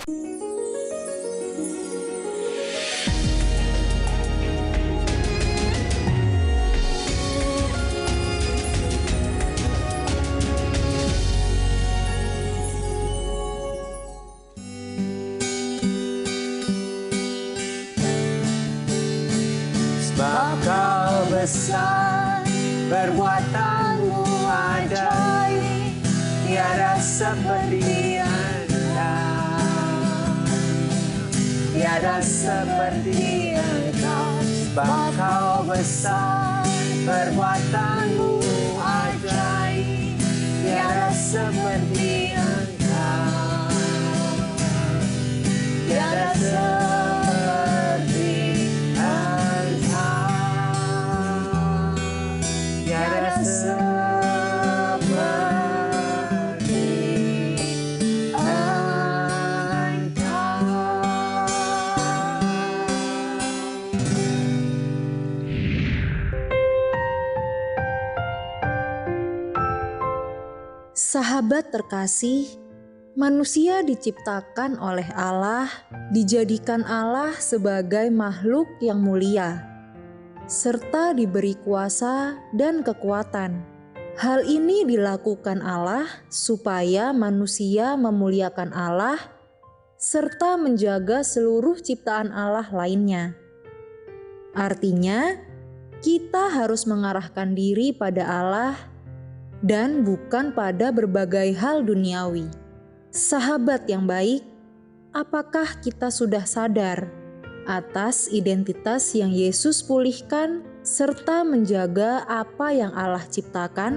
Sebab kau besar, perbuatanmu ajaib, tiada seperti Engkau, tiada seperti Engkau. Sebab kau besar, perbuatanmu ajaib, tiada seperti Engkau, tiada seperti Sahabat terkasih, manusia diciptakan oleh Allah, dijadikan Allah sebagai makhluk yang mulia, serta diberi kuasa dan kekuatan. Hal ini dilakukan Allah supaya manusia memuliakan Allah, serta menjaga seluruh ciptaan Allah lainnya. Artinya, kita harus mengarahkan diri pada Allah dan bukan pada berbagai hal duniawi. Sahabat yang baik, apakah kita sudah sadar atas identitas yang Yesus pulihkan serta menjaga apa yang Allah ciptakan?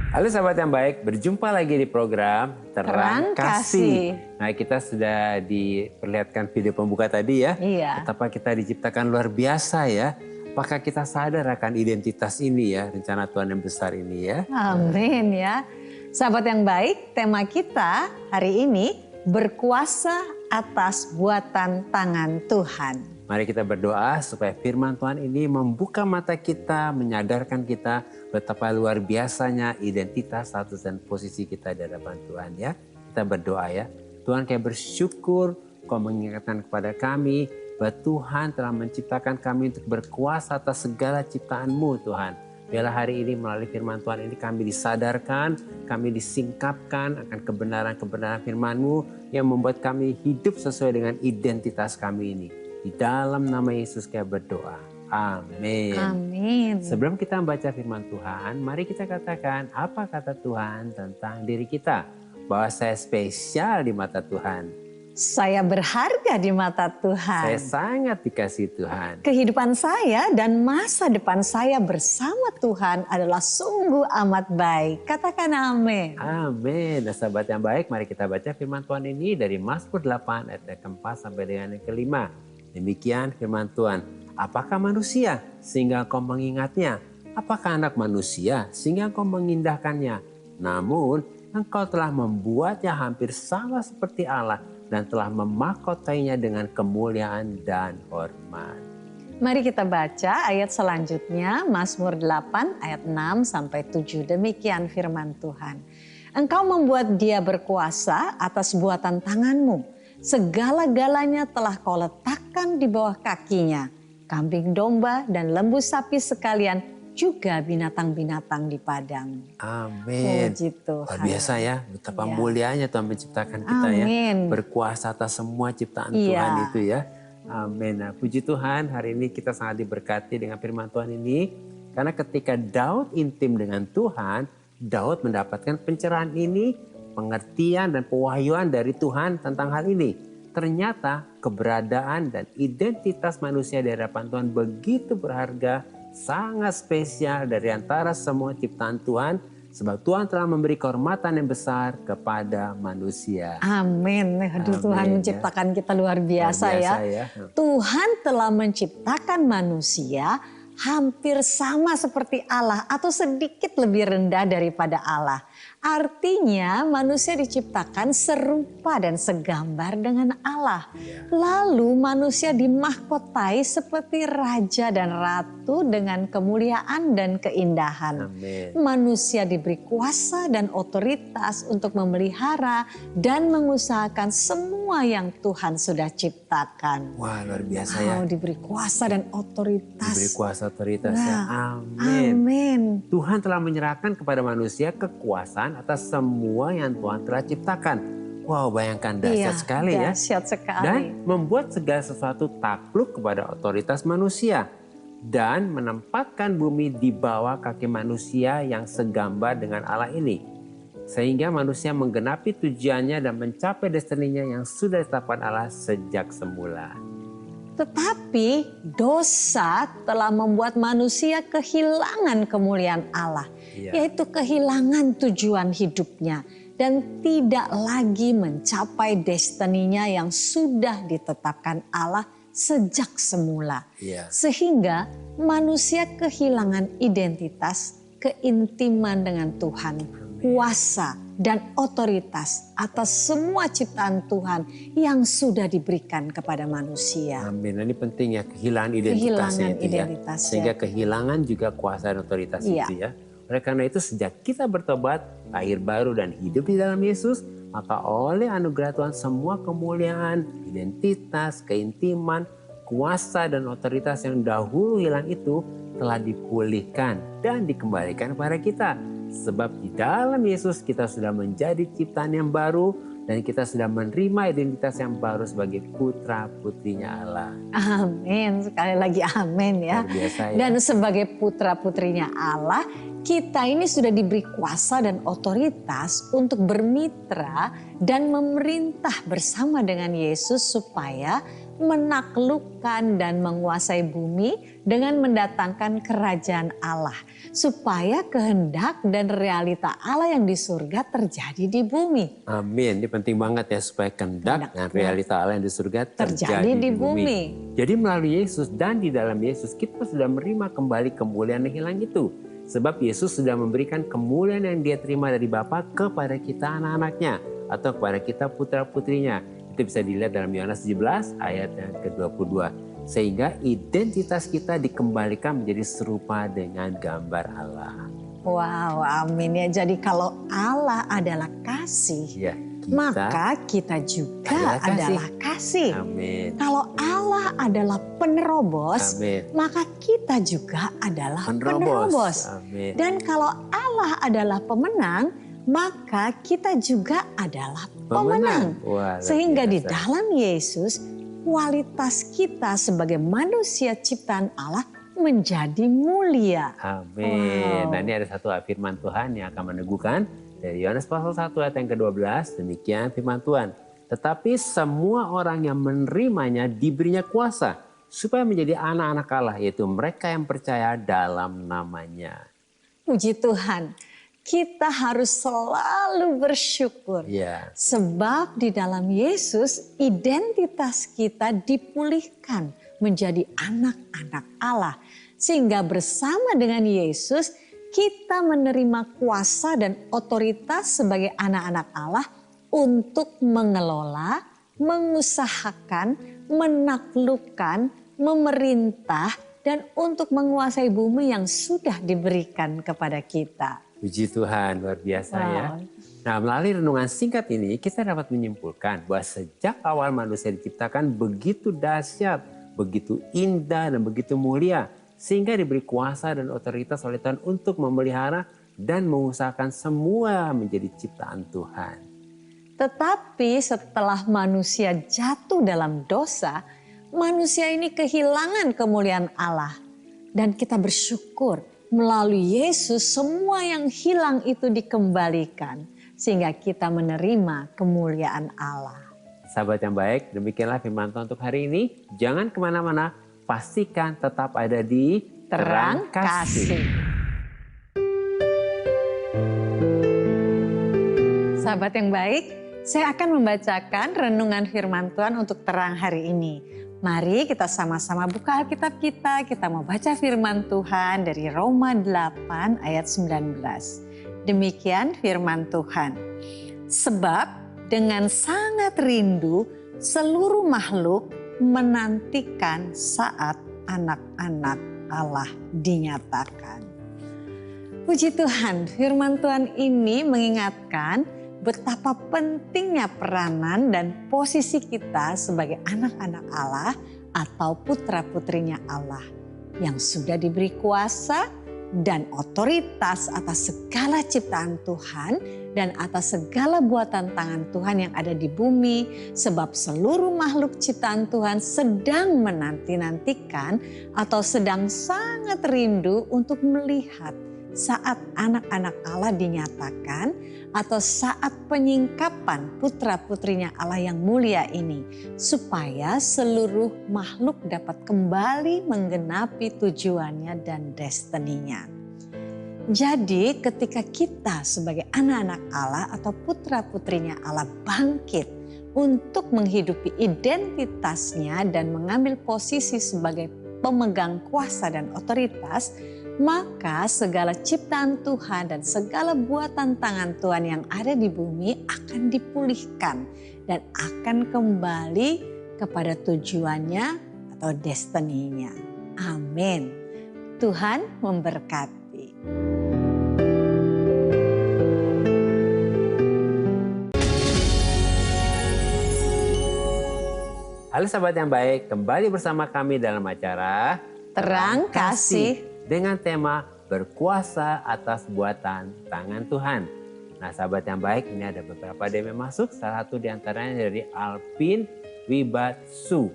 Halo sahabat yang baik, berjumpa lagi di program Terang Kasih. Nah, kita sudah diperlihatkan video pembuka tadi ya. Iya. Betapa kita diciptakan luar biasa ya. Apakah kita sadar akan identitas ini ya, rencana Tuhan yang besar ini ya. Amin ya. Sahabat yang baik, tema kita hari ini berkuasa atas buatan tangan Tuhan. Mari kita berdoa supaya firman Tuhan ini membuka mata kita, menyadarkan kita betapa luar biasanya identitas, status, dan posisi kita di hadapan Tuhan ya. Kita berdoa ya. Tuhan, kami bersyukur Kau mengingatkan kepada kami bahwa Tuhan telah menciptakan kami untuk berkuasa atas segala ciptaan-Mu Tuhan. Biarlah hari ini melalui firman Tuhan ini kami disadarkan, kami disingkapkan akan kebenaran-kebenaran firman-Mu yang membuat kami hidup sesuai dengan identitas kami ini. Di dalam nama Yesus kami berdoa. Amin. Amin. Sebelum kita membaca firman Tuhan, mari kita katakan apa kata Tuhan tentang diri kita. Bahwa saya spesial di mata Tuhan. Saya berharga di mata Tuhan. Saya sangat dikasihi Tuhan. Kehidupan saya dan masa depan saya bersama Tuhan adalah sungguh amat baik. Katakan amin. Amin. Nah, sahabat yang baik, mari kita baca firman Tuhan ini dari Mazmur 8 ayat yang keempat sampai dengan yang kelima. Demikian firman Tuhan. Apakah manusia sehingga kau mengingatnya? Apakah anak manusia sehingga kau mengindahkannya? Namun engkau telah membuatnya hampir sama seperti Allah dan telah memahkotainya dengan kemuliaan dan hormat. Mari kita baca ayat selanjutnya, Mazmur 8 ayat 6 sampai 7. Demikian firman Tuhan. Engkau membuat dia berkuasa atas buatan tanganmu. Segala-galanya telah kau letakkan di bawah kakinya. Kambing domba dan lembu sapi sekalian, juga binatang-binatang di padang. Amin. Puji Tuhan. Luar biasa ya, betapa Ya. mulianya Tuhan menciptakan kita Amin. ya. Berkuasa atas semua ciptaan Iya. Tuhan itu ya. Amin. Nah, puji Tuhan, hari ini kita sangat diberkati dengan firman Tuhan ini. Karena ketika Daud intim dengan Tuhan, Daud mendapatkan pencerahan ini, pengertian dan pewahyuan dari Tuhan tentang hal ini. Ternyata keberadaan dan identitas manusia di hadapan Tuhan begitu berharga, sangat spesial dari antara semua ciptaan Tuhan. Sebab Tuhan telah memberi kehormatan yang besar kepada manusia. Amin. Aduh, Amin, Tuhan ya. menciptakan kita luar biasa, Luar biasa ya. ya. Tuhan telah menciptakan manusia hampir sama seperti Allah atau sedikit lebih rendah daripada Allah. Artinya manusia diciptakan serupa dan segambar dengan Allah. Lalu manusia dimahkotai seperti raja dan ratu dengan kemuliaan dan keindahan. Amin. Manusia diberi kuasa dan otoritas untuk memelihara dan mengusahakan semua yang Tuhan sudah ciptakan. Wah, luar biasa ya. Diberi kuasa dan otoritas. Diberi kuasa otoritas ya. Amin. Amin. Tuhan telah menyerahkan kepada manusia kekuasaan atas semua yang Tuhan telah ciptakan. Wow, bayangkan dahsyat sekali ya. Dahsyat sekali. Dan membuat segala sesuatu takluk kepada otoritas manusia. Dan menempatkan bumi di bawah kaki manusia yang segambar dengan Allah ini. Sehingga manusia menggenapi tujuannya dan mencapai destininya yang sudah ditetapkan Allah sejak semula. Tetapi dosa telah membuat manusia kehilangan kemuliaan Allah. Yaitu kehilangan tujuan hidupnya. Dan tidak lagi mencapai destininya yang sudah ditetapkan Allah sejak semula. Sehingga manusia kehilangan identitas, keintiman dengan Tuhan, kuasa dan otoritas atas semua ciptaan Tuhan yang sudah diberikan kepada manusia. Amin. Ini penting ya, kehilangan identitasnya itu ya. Sehingga kehilangan juga kuasa dan otoritas itu ya. Oleh karena itu sejak kita bertobat, lahir baru dan hidup di dalam Yesus, maka oleh anugerah Tuhan semua kemuliaan, identitas, keintiman, kuasa dan otoritas yang dahulu hilang itu telah dipulihkan dan dikembalikan kepada kita. Sebab di dalam Yesus kita sudah menjadi ciptaan yang baru dan kita sudah menerima identitas yang baru sebagai putra putrinya Allah. Amin. Sekali lagi amin ya. Biasa, ya. Dan sebagai putra putrinya Allah, kita ini sudah diberi kuasa dan otoritas untuk bermitra dan memerintah bersama dengan Yesus supaya menaklukkan dan menguasai bumi dengan mendatangkan kerajaan Allah. Supaya kehendak dan realita Allah yang di surga terjadi di bumi. Amin. Ini penting banget ya supaya kehendak dan realita Allah yang di surga terjadi di bumi. Jadi melalui Yesus dan di dalam Yesus kita sudah menerima kembali kemuliaan yang hilang itu. Sebab Yesus sudah memberikan kemuliaan yang dia terima dari Bapa kepada kita anak-anaknya. Atau kepada kita putra-putrinya. Itu bisa dilihat dalam Yohanes 17 ayat yang ke-22. Sehingga identitas kita dikembalikan menjadi serupa dengan gambar Allah. Wow, amin ya. Jadi kalau Allah adalah kasih, maka kita juga adalah kasih. Amin. Kalau Allah adalah penerobos, maka kita juga adalah penerobos. Amin. Dan kalau Allah adalah pemenang, maka kita juga adalah pemenang. Wah, sehingga di dalam Yesus, kualitas kita sebagai manusia ciptaan Allah menjadi mulia. Amin. Nah, ini ada satu firman Tuhan yang akan meneguhkan dari Yohanes pasal 1 ayat yang ke-12. Demikian firman Tuhan. Tetapi semua orang yang menerimanya diberinya kuasa supaya menjadi anak-anak Allah, yaitu mereka yang percaya dalam namanya. Puji Tuhan. Kita harus selalu bersyukur. Sebab di dalam Yesus identitas kita dipulihkan menjadi anak-anak Allah. Sehingga bersama dengan Yesus kita menerima kuasa dan otoritas sebagai anak-anak Allah untuk mengelola, mengusahakan, menaklukkan, memerintah, dan untuk menguasai bumi yang sudah diberikan kepada kita. Puji Tuhan, luar biasa ya. Nah, melalui renungan singkat ini kita dapat menyimpulkan bahwa sejak awal manusia diciptakan begitu dahsyat, begitu indah dan begitu mulia. Sehingga diberi kuasa dan otoritas oleh Tuhan untuk memelihara dan mengusahakan semua menjadi ciptaan Tuhan. Tetapi setelah manusia jatuh dalam dosa, manusia ini kehilangan kemuliaan Allah. Dan kita bersyukur melalui Yesus semua yang hilang itu dikembalikan. Sehingga kita menerima kemuliaan Allah. Sahabat yang baik, demikianlah firman Tuhan untuk hari ini. Jangan kemana-mana, pastikan tetap ada di Terang Kasih. Sahabat yang baik, saya akan membacakan renungan firman Tuhan untuk terang hari ini. Mari kita sama-sama buka Alkitab kita mau baca firman Tuhan dari Roma 8 ayat 19. Demikian firman Tuhan. Sebab dengan sangat rindu seluruh makhluk menantikan saat anak-anak Allah dinyatakan. Puji Tuhan, firman Tuhan ini mengingatkan betapa pentingnya peranan dan posisi kita sebagai anak-anak Allah atau putra-putrinya Allah yang sudah diberi kuasa dan otoritas atas segala ciptaan Tuhan dan atas segala buatan tangan Tuhan yang ada di bumi, sebab seluruh makhluk ciptaan Tuhan sedang menanti-nantikan atau sedang sangat rindu untuk melihat saat anak-anak Allah dinyatakan atau saat penyingkapan putra-putrinya Allah yang mulia ini, supaya seluruh makhluk dapat kembali menggenapi tujuannya dan destininya. Jadi ketika kita sebagai anak-anak Allah atau putra-putrinya Allah bangkit untuk menghidupi identitasnya dan mengambil posisi sebagai pemegang kuasa dan otoritas, maka segala ciptaan Tuhan dan segala buatan tangan Tuhan yang ada di bumi akan dipulihkan dan akan kembali kepada tujuannya atau destininya. Amin. Tuhan memberkati. Halo sahabat yang baik, kembali bersama kami dalam acara Terang Kasih dengan tema berkuasa atas buatan tangan Tuhan. Nah sahabat yang baik, ini ada beberapa DM yang masuk. Salah satu diantaranya dari Alvin Wibatsu.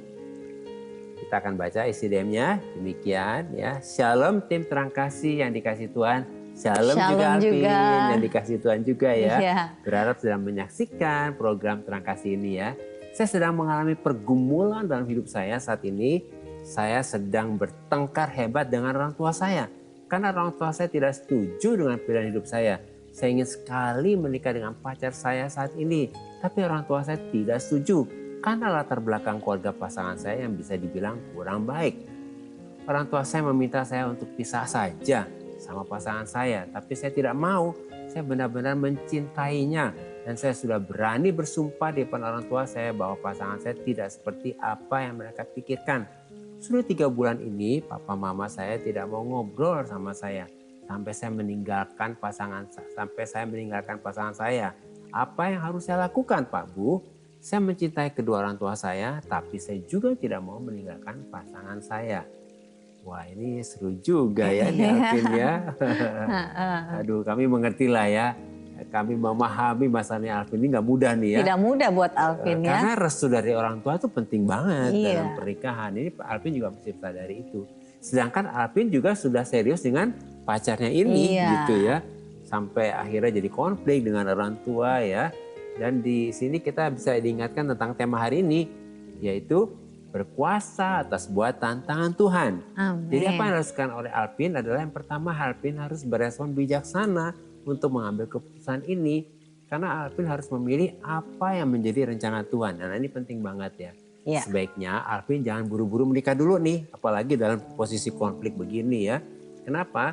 Kita akan baca isi DM-nya. Demikian ya. Shalom tim Terang Kasih yang dikasih Tuhan. Shalom juga Alvin yang dikasih Tuhan juga ya. Berharap sedang menyaksikan program Terang Kasih ini ya. Saya sedang mengalami pergumulan dalam hidup saya saat ini. Saya sedang bertengkar hebat dengan orang tua saya. Karena orang tua saya tidak setuju dengan pilihan hidup saya. Saya ingin sekali menikah dengan pacar saya saat ini. Tapi orang tua saya tidak setuju. Karena latar belakang keluarga pasangan saya yang bisa dibilang kurang baik. Orang tua saya meminta saya untuk pisah saja sama pasangan saya. Tapi saya tidak mau. Saya benar-benar mencintainya. Dan saya sudah berani bersumpah di depan orang tua saya bahwa pasangan saya tidak seperti apa yang mereka pikirkan. Sudah 3 bulan ini papa mama saya tidak mau ngobrol sama saya. Sampai saya meninggalkan pasangan saya. Apa yang harus saya lakukan Pak Bu? Saya mencintai kedua orang tua saya, tapi saya juga tidak mau meninggalkan pasangan saya. Wah ini seru juga ya nih Alvin ya. Aduh kami mengerti lah ya. Kami memahami masalahnya Alvin ini nggak mudah nih ya. Tidak mudah buat Alvin ya. Karena restu dari orang tua itu penting banget dalam pernikahan. Ini Alvin juga mesti sadari itu. Sedangkan Alvin juga sudah serius dengan pacarnya ini gitu ya. Sampai akhirnya jadi konflik dengan orang tua ya. Dan di sini kita bisa diingatkan tentang tema hari ini. Yaitu berkuasa atas buatan tangan Tuhan. Amin. Jadi apa yang dilakukan oleh Alvin adalah yang pertama Alvin harus berespon bijaksana untuk mengambil keputusan ini. Karena Alvin harus memilih apa yang menjadi rencana Tuhan. Dan ini penting banget ya. Sebaiknya Alvin jangan buru-buru menikah dulu nih. Apalagi dalam posisi konflik begini ya. Kenapa?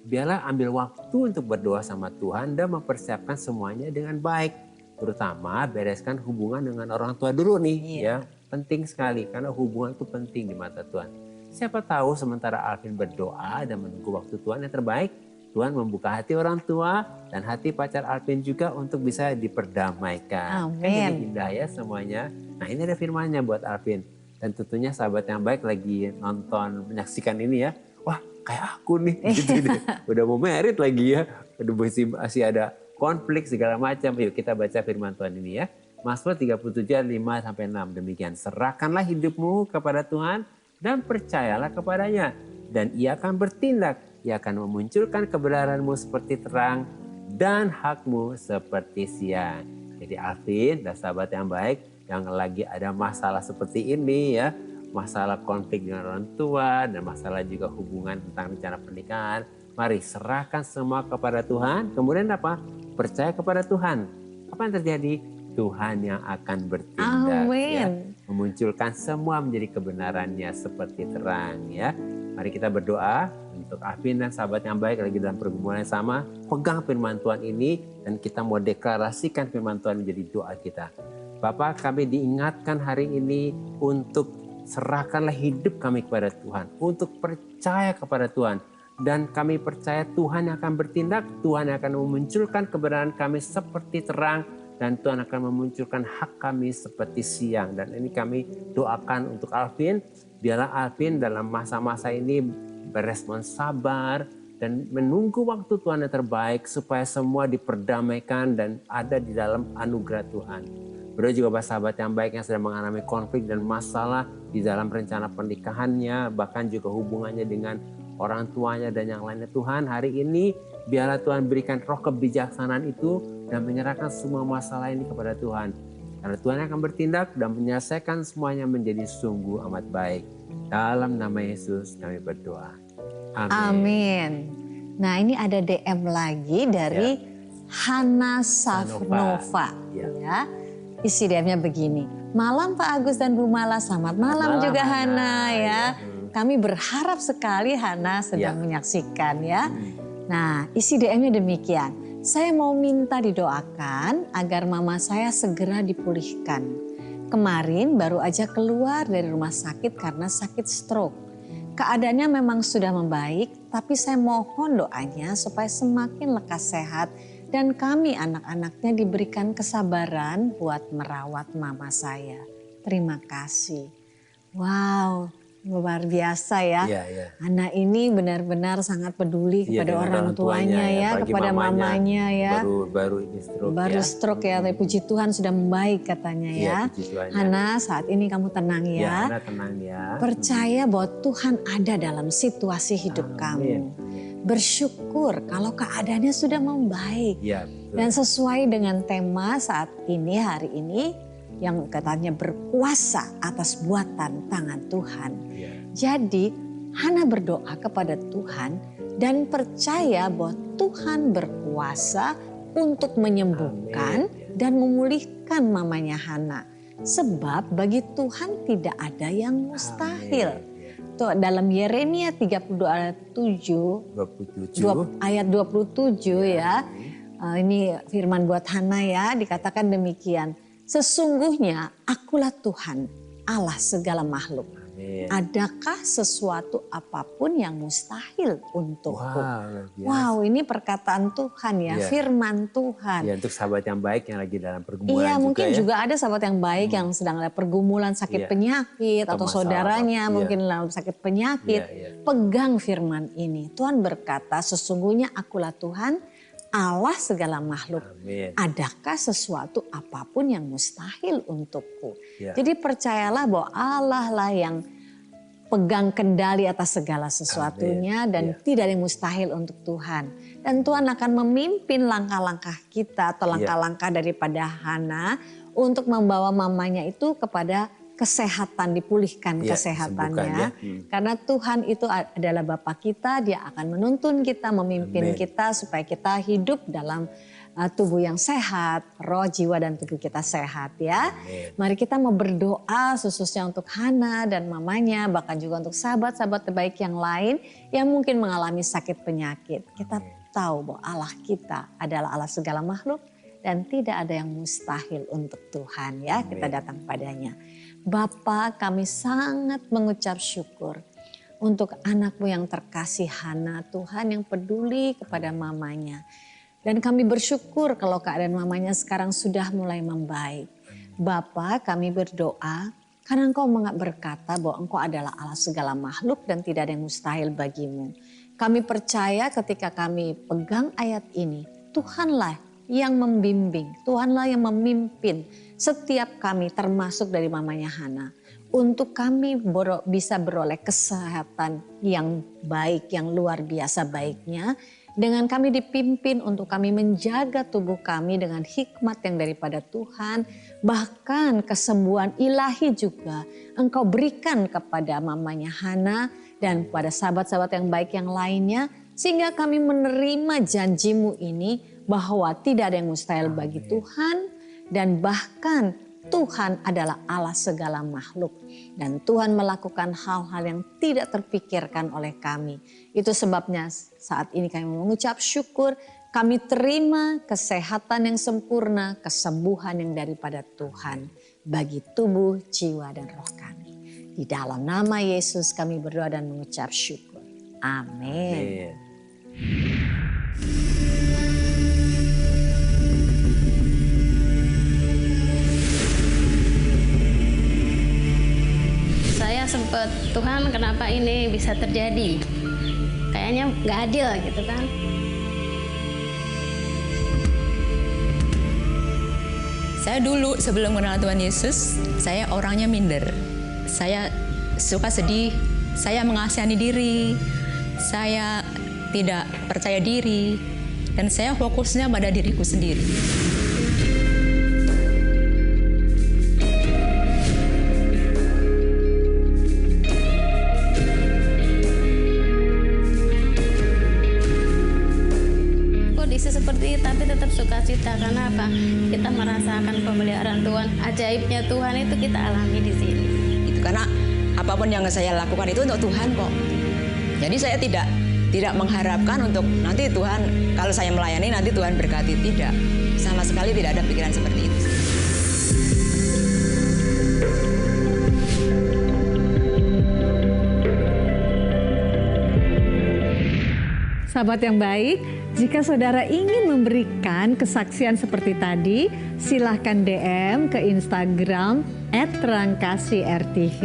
Biarlah ambil waktu untuk berdoa sama Tuhan dan mempersiapkan semuanya dengan baik. Terutama bereskan hubungan dengan orang tua dulu nih ya. Penting sekali karena hubungan itu penting di mata Tuhan. Siapa tahu sementara Alvin berdoa dan menunggu waktu Tuhan yang terbaik, Tuhan membuka hati orang tua dan hati pacar Alvin juga untuk bisa diperdamaikan. Amin. Kan jadi indah ya semuanya. Nah ini ada firmannya buat Alvin. Dan tentunya sahabat yang baik lagi nonton, menyaksikan ini ya. Wah kayak aku nih gitu deh. Udah mau merit lagi ya. Udah masih ada konflik segala macam. Yuk kita baca firman Tuhan ini ya. Mazmur 37 ayat 5-6 demikian. Serahkanlah hidupmu kepada Tuhan dan percayalah kepadanya. Dan ia akan bertindak. Ia akan memunculkan kebenaranmu seperti terang dan hakmu seperti siang. Jadi Alvin dan sahabat yang baik yang lagi ada masalah seperti ini ya. Masalah konflik dengan orang tua dan masalah juga hubungan tentang rencana pernikahan. Mari serahkan semua kepada Tuhan. Kemudian apa? Percaya kepada Tuhan. Apa yang terjadi? Tuhan yang akan bertindak ya, memunculkan semua menjadi kebenarannya seperti terang ya. Mari kita berdoa untuk Alvin dan sahabat yang baik lagi dalam pergumulan yang sama. Pegang firman Tuhan ini dan kita mau deklarasikan firman Tuhan menjadi doa kita. Bapak, kami diingatkan hari ini untuk serahkanlah hidup kami kepada Tuhan. Untuk percaya kepada Tuhan. Dan kami percaya Tuhan yang akan bertindak. Tuhan yang akan memunculkan kebenaran kami seperti terang. Dan Tuhan akan memunculkan hak kami seperti siang. Dan ini kami doakan untuk Alvin. Biarlah Alvin dalam masa-masa ini berespon sabar dan menunggu waktu Tuhan yang terbaik supaya semua diperdamaikan dan ada di dalam anugerah Tuhan. Berdoa juga buat sahabat yang baik yang sedang mengalami konflik dan masalah di dalam rencana pernikahannya, bahkan juga hubungannya dengan orang tuanya dan yang lainnya. Tuhan, hari ini biarlah Tuhan berikan roh kebijaksanaan itu dan menyerahkan semua masalah ini kepada Tuhan. Karena Tuhan akan bertindak dan menyelesaikan semuanya menjadi sungguh amat baik. Dalam nama Yesus kami berdoa. Amin. Amin. Nah, ini ada DM lagi dari Hana Safnova. Ya. Isi DM-nya begini. Malam Pak Agus dan Bu Mala, selamat malam juga Hana ya. Kami berharap sekali Hana sedang menyaksikan ya. Nah, isi DM-nya demikian. Saya mau minta didoakan agar mama saya segera dipulihkan. Kemarin baru aja keluar dari rumah sakit karena sakit stroke. Keadaannya memang sudah membaik, tapi saya mohon doanya supaya semakin lekas sehat dan kami anak-anaknya diberikan kesabaran buat merawat mama saya. Terima kasih. Wow. Luar biasa ya. Anak ini benar-benar sangat peduli kepada orang tuanya ya, kepada mamanya ya. Baru ini stroke. Baru stroke ya, tapi puji Tuhan sudah membaik katanya ya. Hana, saat ini kamu tenang ya. Hana tenang ya. Percaya bahwa Tuhan ada dalam situasi hidup kamu. Bersyukur kalau keadaannya sudah membaik. Dan sesuai dengan tema saat ini, hari ini, yang katanya berkuasa atas buatan tangan Tuhan. Jadi Hana berdoa kepada Tuhan dan percaya bahwa Tuhan berkuasa untuk menyembuhkan dan memulihkan mamanya Hana. Sebab bagi Tuhan tidak ada yang mustahil. Tuh, dalam Yeremia 32 ayat 27 ya. Ini firman buat Hana ya, dikatakan demikian. Sesungguhnya akulah Tuhan, Allah segala makhluk. Adakah sesuatu apapun yang mustahil untukku? Wow, ini perkataan Tuhan ya, firman Tuhan. Ya, untuk sahabat yang baik yang lagi dalam pergumulan juga mungkin juga ada sahabat yang baik yang sedang ada pergumulan sakit penyakit atau saudaranya mungkin dalam sakit penyakit. Pegang firman ini. Tuhan berkata, sesungguhnya akulah Tuhan, Allah segala makhluk. Adakah sesuatu apapun yang mustahil untukku? Jadi percayalah bahwa Allah lah yang pegang kendali atas segala sesuatunya dan tidak ada yang mustahil untuk Tuhan. Dan Tuhan akan memimpin langkah-langkah kita atau langkah-langkah daripada Hana untuk membawa mamanya itu kepada kesehatan, dipulihkan kesehatannya. Karena Tuhan itu adalah Bapa kita, Dia akan menuntun kita, memimpin kita supaya kita hidup dalam tubuh yang sehat, roh, jiwa dan tubuh kita sehat ya. Mari kita mau berdoa khususnya untuk Hana dan mamanya, bahkan juga untuk sahabat-sahabat terbaik yang lain yang mungkin mengalami sakit penyakit. Kita tahu bahwa Allah kita adalah Allah segala makhluk dan tidak ada yang mustahil untuk Tuhan ya. Kita datang padanya. Bapa, kami sangat mengucap syukur untuk anakmu yang terkasih Hana, Tuhan yang peduli kepada mamanya. Dan kami bersyukur kalau keadaan mamanya sekarang sudah mulai membaik. Bapa, kami berdoa karena Engkau berkata bahwa Engkau adalah Allah segala makhluk dan tidak ada yang mustahil bagimu. Kami percaya ketika kami pegang ayat ini, Tuhanlah yang membimbing, Tuhanlah yang memimpin setiap kami termasuk dari mamanya Hana. Untuk kami bisa beroleh kesehatan yang baik, yang luar biasa baiknya. Dengan kami dipimpin untuk kami menjaga tubuh kami dengan hikmat yang daripada Tuhan. Bahkan kesembuhan ilahi juga Engkau berikan kepada mamanya Hana dan pada sahabat-sahabat yang baik yang lainnya. Sehingga kami menerima janjimu ini bahwa tidak ada yang mustahil bagi Tuhan. Dan bahkan Tuhan adalah Allah segala makhluk dan Tuhan melakukan hal-hal yang tidak terpikirkan oleh kami. Itu sebabnya saat ini kami mengucap syukur, kami terima kesehatan yang sempurna, kesembuhan yang daripada Tuhan bagi tubuh, jiwa, dan roh kami. Di dalam nama Yesus kami berdoa dan mengucap syukur. Amin. Saya sempat, Tuhan kenapa ini bisa terjadi? Kayaknya nggak adil gitu kan. Saya dulu sebelum kenal Tuhan Yesus, saya orangnya minder. Saya suka sedih, saya mengasihani diri, saya tidak percaya diri, dan saya fokusnya pada diriku sendiri. Seperti itu, tapi tetap sukacita karena apa? Kita merasakan pemeliharaan Tuhan, ajaibnya Tuhan itu kita alami di sini. Itu karena apapun yang saya lakukan itu untuk Tuhan kok. Jadi saya tidak mengharapkan untuk nanti Tuhan, kalau saya melayani nanti Tuhan berkati, tidak. Sama sekali tidak ada pikiran seperti itu. Sahabat yang baik, jika saudara ingin memberikan kesaksian seperti tadi, silahkan DM ke Instagram @terangkasih_RTV.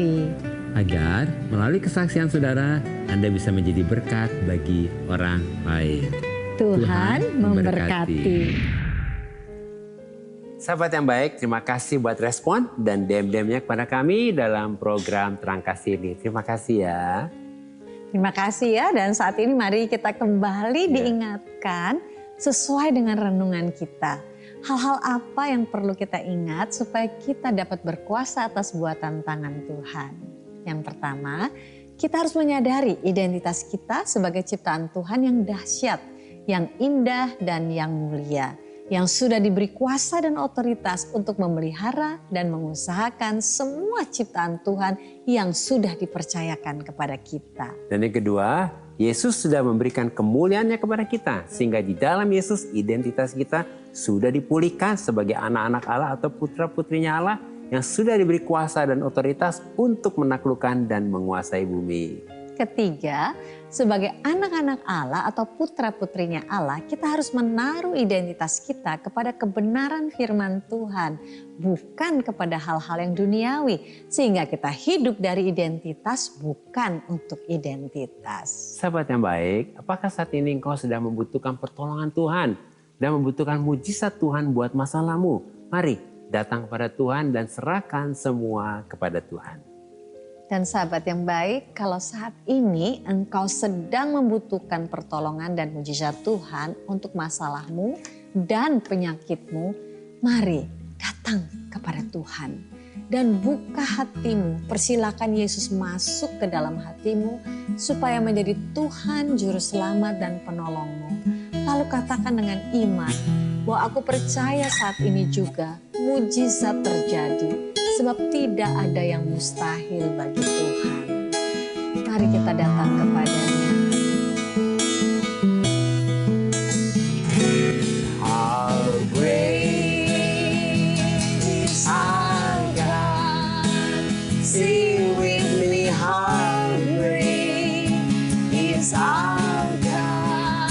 Agar melalui kesaksian saudara, Anda bisa menjadi berkat bagi orang lain. Tuhan memberkati. Sahabat yang baik, terima kasih buat respon dan DM-DM-nya kepada kami dalam program Terang Kasih ini. Terima kasih ya. Terima kasih ya, dan saat ini mari kita kembali diingatkan sesuai dengan renungan kita. Hal-hal apa yang perlu kita ingat supaya kita dapat berkuasa atas buatan tangan Tuhan. Yang pertama, kita harus menyadari identitas kita sebagai ciptaan Tuhan yang dahsyat, yang indah dan yang mulia. Yang sudah diberi kuasa dan otoritas untuk memelihara dan mengusahakan semua ciptaan Tuhan yang sudah dipercayakan kepada kita. Dan yang kedua, Yesus sudah memberikan kemuliaannya kepada kita. Sehingga di dalam Yesus identitas kita sudah dipulihkan sebagai anak-anak Allah atau putra-putrinya Allah yang sudah diberi kuasa dan otoritas untuk menaklukkan dan menguasai bumi. Ketiga, sebagai anak-anak Allah atau putra-putrinya Allah, kita harus menaruh identitas kita kepada kebenaran firman Tuhan, bukan kepada hal-hal yang duniawi, sehingga kita hidup dari identitas bukan untuk identitas. Sahabat yang baik, apakah saat ini engkau sedang membutuhkan pertolongan Tuhan dan membutuhkan mujizat Tuhan buat masalahmu? Mari datang kepada Tuhan dan serahkan semua kepada Tuhan. Dan sahabat yang baik, kalau saat ini engkau sedang membutuhkan pertolongan dan mujizat Tuhan untuk masalahmu dan penyakitmu, mari datang kepada Tuhan. Dan buka hatimu, persilakan Yesus masuk ke dalam hatimu supaya menjadi Tuhan Juru Selamat dan Penolongmu. Lalu katakan dengan iman bahwa aku percaya saat ini juga mujizat terjadi. Sebab tidak ada yang mustahil bagi Tuhan. Mari kita datang kepadanya. How great is our God. Sing with me, how great is our God.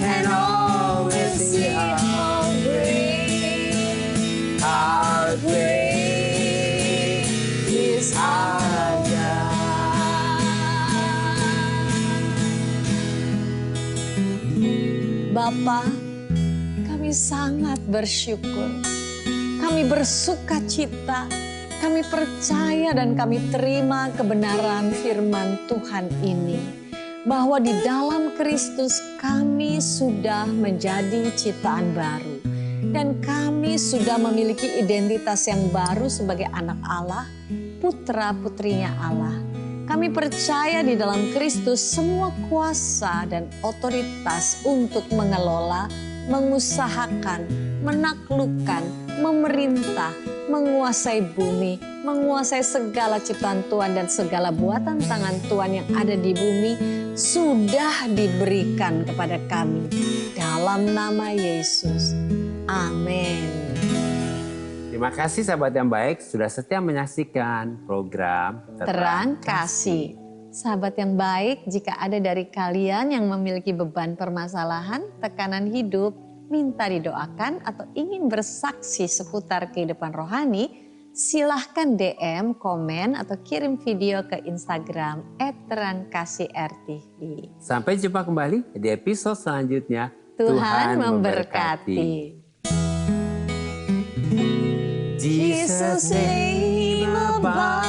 And always sing how great, how great. Bapa, kami sangat bersyukur, kami bersuka cita, kami percaya dan kami terima kebenaran firman Tuhan ini. Bahwa di dalam Kristus kami sudah menjadi ciptaan baru. Dan kami sudah memiliki identitas yang baru sebagai anak Allah, putra-putrinya Allah. Kami percaya di dalam Kristus semua kuasa dan otoritas untuk mengelola, mengusahakan, menaklukkan, memerintah, menguasai bumi, menguasai segala ciptaan Tuhan dan segala buatan tangan Tuhan yang ada di bumi sudah diberikan kepada kami. Dalam nama Yesus. Amin. Terima kasih sahabat yang baik sudah setia menyaksikan program Terang Kasih. Sahabat yang baik, jika ada dari kalian yang memiliki beban permasalahan, tekanan hidup, minta didoakan atau ingin bersaksi seputar kehidupan rohani, silahkan DM, komen, atau kirim video ke Instagram @terangkasihrtv. Sampai jumpa kembali di episode selanjutnya. Tuhan memberkati. Jesus name above.